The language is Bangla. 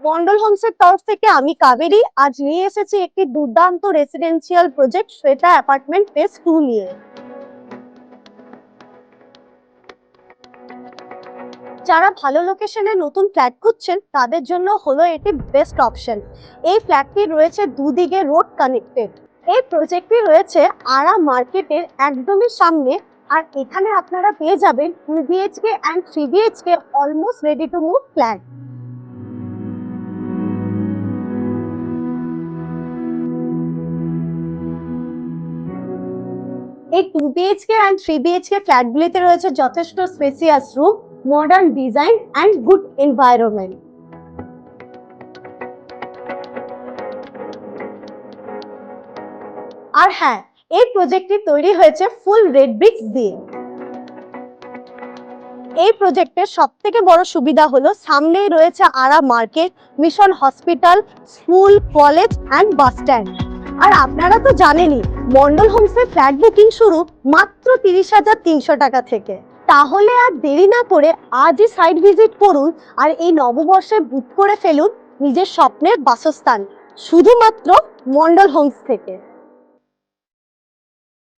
মন্ডল হোমসের তরফ থেকে আমি কাবেরী আজ নিয়ে এসেছি একটি দুর্দান্ত residential project Shweta apartment phase 2 নিয়ে। যারা ভালো লোকেশনে নতুন ফ্ল্যাট খুঁজছেন তাদের জন্য হলো এটি বেস্ট অপশন। এই ফ্ল্যাটটি রয়েছে দুদিকে রোড কানেক্টেড। এই প্রজেক্টটি রয়েছে আরা মার্কেটের একদমই সামনে। আর এখানে আপনারা পেয়ে যাবেন 2 BHK and 3 BHK almost ready to move flat. এই 2 বিএইচকে অ্যান্ড 3 বিএইচকে ফ্ল্যাটগুলিতে রয়েছে যথেষ্ট spacious room, modern design and good environment. আর হ্যাঁ, এই প্রজেক্টটি তৈরি হয়েছে ফুল রেড ব্রিক্স দিয়ে। এই প্রজেক্টের সব থেকে বড় সুবিধা হলো সামনেই রয়েছে Ara market, mission hospital, school, college and bus stand. আর আপনারা তো জানেনই মন্ডল হোমসের ফ্ল্যাট বুকিং শুরু মাত্র 30,300 টাকা থেকে। তাহলে আর দেরি না করে আজই সাইট ভিজিট করুন আর এই নববর্ষে বুক করে ফেলুন নিজের স্বপ্নের বাসস্থান শুধুমাত্র মন্ডল হোমস থেকে।